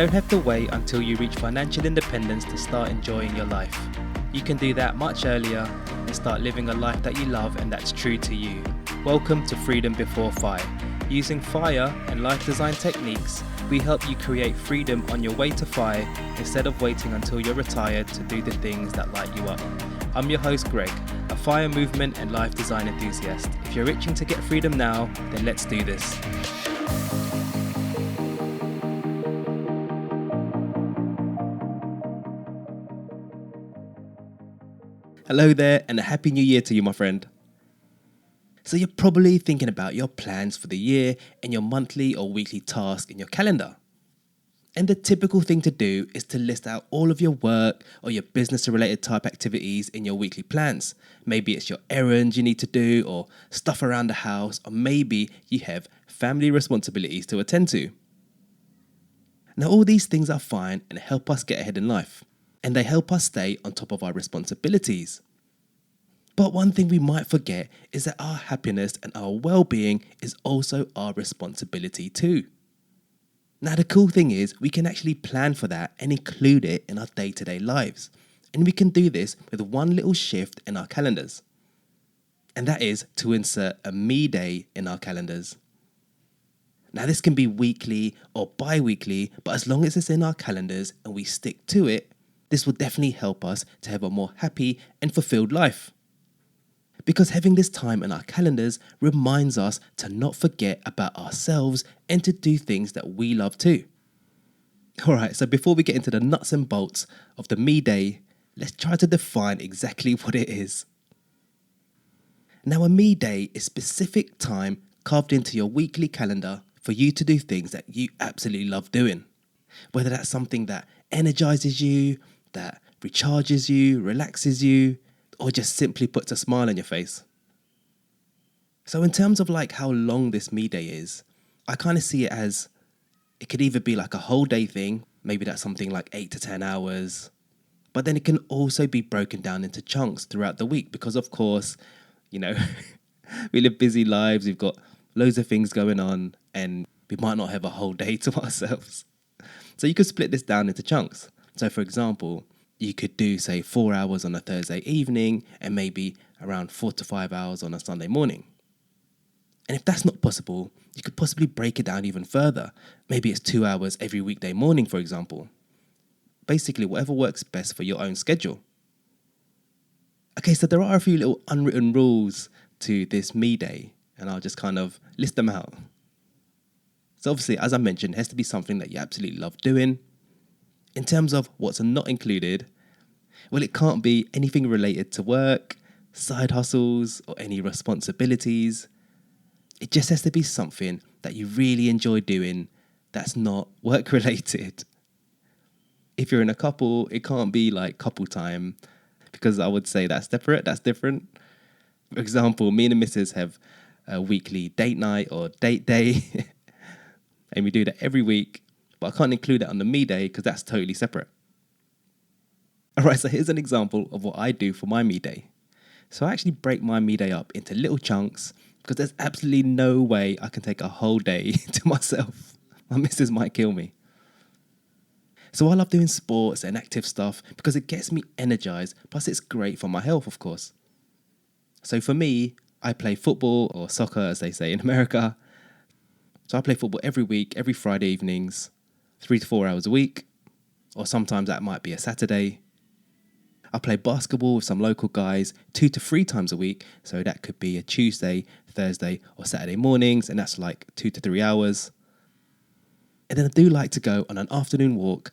don't have to wait until you reach financial independence to start enjoying your life. You can do that much earlier and start living a life that you love and that's true to you. Welcome to Freedom Before FIRE. Using FIRE and life design techniques, we help you create freedom on your way to FIRE instead of waiting until you're retired to do the things that light you up. I'm your host Greg, a FIRE movement and life design enthusiast. If you're itching to get freedom now, then let's do this. Hello there and a happy new year to you, my friend. So you're probably thinking about your plans for the year and your monthly or weekly tasks in your calendar. And the typical thing to do is to list out all of your work or your business related type activities in your weekly plans. Maybe it's your errands you need to do or stuff around the house, or maybe you have family responsibilities to attend to. Now all these things are fine and help us get ahead in life, and they help us stay on top of our responsibilities. But one thing we might forget is that our happiness and our well-being is also our responsibility too. Now the cool thing is we can actually plan for that and include it in our day-to-day lives. And we can do this with one little shift in our calendars. And that is to insert a me day in our calendars. Now this can be weekly or bi-weekly, but as long as it's in our calendars and we stick to it, this will definitely help us to have a more happy and fulfilled life. Because having this time in our calendars reminds us to not forget about ourselves and to do things that we love too. Alright, so before we get into the nuts and bolts of the me day, let's try to define exactly what it is. Now a me day is specific time carved into your weekly calendar for you to do things that you absolutely love doing. Whether that's something that energizes you, that recharges you, relaxes you, or just simply puts a smile on your face. So in terms of like how long this me day is, I kind of see it as it could either be like a whole day thing, maybe that's something like 8 to 10 hours, but then it can also be broken down into chunks throughout the week because of course, we live busy lives, we've got loads of things going on and we might not have a whole day to ourselves. So you could split this down into chunks. So for example, you could do say 4 hours on a Thursday evening and maybe around 4 to 5 hours on a Sunday morning. And if that's not possible, you could possibly break it down even further. Maybe it's 2 hours every weekday morning, for example. Basically, whatever works best for your own schedule. Okay, so there are a few little unwritten rules to this me day, and I'll just kind of list them out. So obviously, as I mentioned, it has to be something that you absolutely love doing. In terms of what's not included, well, it can't be anything related to work, side hustles, or any responsibilities. It just has to be something that you really enjoy doing that's not work related. If you're in a couple, it can't be like couple time because I would say that's separate, that's different. For example, me and the missus have a weekly date night or date day and we do that every week. But I can't include that on the me day because that's totally separate. All right, so here's an example of what I do for my me day. So I actually break my me day up into little chunks because there's absolutely no way I can take a whole day to myself. My missus might kill me. So I love doing sports and active stuff because it gets me energized, plus it's great for my health, of course. So for me, I play football or soccer, as they say in America. So I play football every week, every Friday evenings, 3 to 4 hours a week, or sometimes that might be a Saturday. I play basketball with some local guys 2 to 3 times a week, so that could be a Tuesday, Thursday, or Saturday mornings, and that's like 2 to 3 hours. And then I do like to go on an afternoon walk,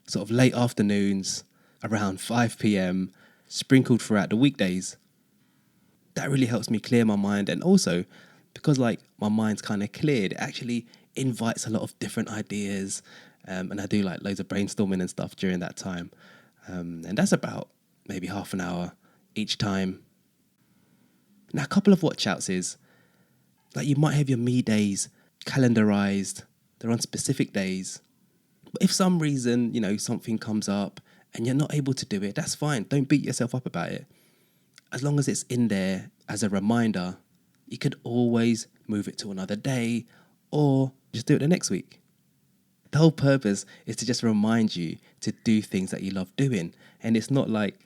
sort of late afternoons, around 5 p.m, sprinkled throughout the weekdays. That really helps me clear my mind, and also because like my mind's kind of cleared, it actually invites a lot of different ideas, and I do like loads of brainstorming and stuff during that time, and that's about maybe half an hour each time. Now a couple of watch outs is like you might have your me days calendarized, they're on specific days, but if some reason something comes up and you're not able to do it, that's fine, don't beat yourself up about it. As long as it's in there as a reminder, you could always move it to another day or just do it the next week. The whole purpose is to just remind you to do things that you love doing. And it's not like,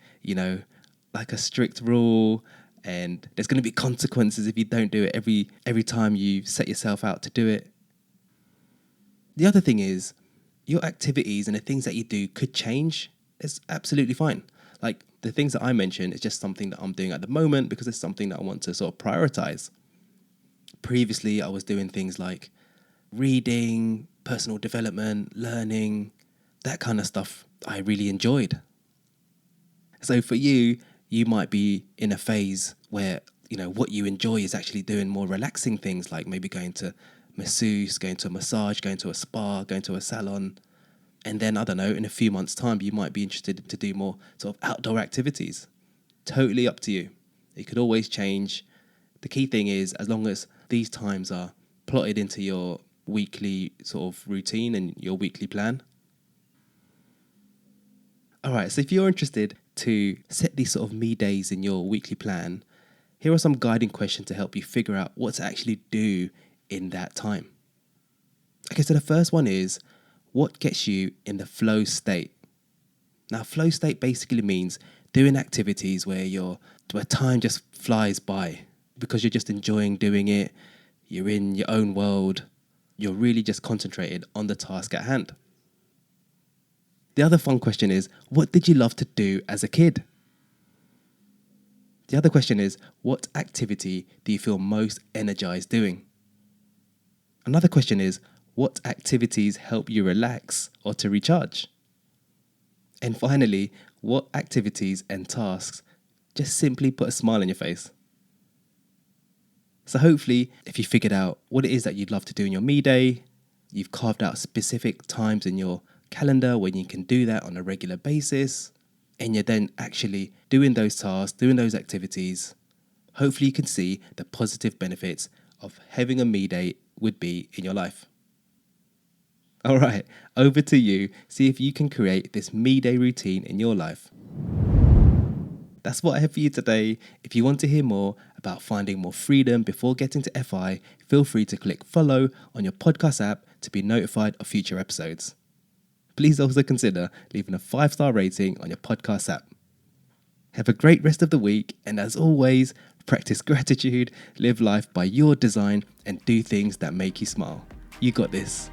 like a strict rule and there's going to be consequences if you don't do it every time you set yourself out to do it. The other thing is your activities and the things that you do could change. It's absolutely fine. Like the things that I mentioned is just something that I'm doing at the moment because it's something that I want to sort of prioritize. Previously, I was doing things like reading, personal development, learning, that kind of stuff I really enjoyed. So for you, you might be in a phase where, what you enjoy is actually doing more relaxing things like maybe going to masseuse, going to a massage, going to a spa, going to a salon. And then, I don't know, in a few months' time, you might be interested to do more sort of outdoor activities. Totally up to you. It could always change. The key thing is, as long as these times are plotted into your weekly sort of routine and your weekly plan. All right, so if you're interested to set these sort of me days in your weekly plan, here are some guiding questions to help you figure out what to actually do in that time. Okay, so the first one is, what gets you in the flow state? Now, flow state basically means doing activities where time just flies by because you're just enjoying doing it. You're in your own world. You're really just concentrated on the task at hand. The other fun question is, what did you love to do as a kid? The other question is, what activity do you feel most energized doing? Another question is, what activities help you relax or to recharge? And finally, what activities and tasks just simply put a smile on your face? So hopefully, if you figured out what it is that you'd love to do in your me day, you've carved out specific times in your calendar when you can do that on a regular basis, and you're then actually doing those tasks, doing those activities, hopefully you can see the positive benefits of having a me day would be in your life. All right, over to you. See if you can create this me day routine in your life. That's what I have for you today. If you want to hear more about finding more freedom before getting to FI, feel free to click follow on your podcast app to be notified of future episodes. Please also consider leaving a 5-star rating on your podcast app. Have a great rest of the week, and as always, practice gratitude, live life by your design, and do things that make you smile. You got this.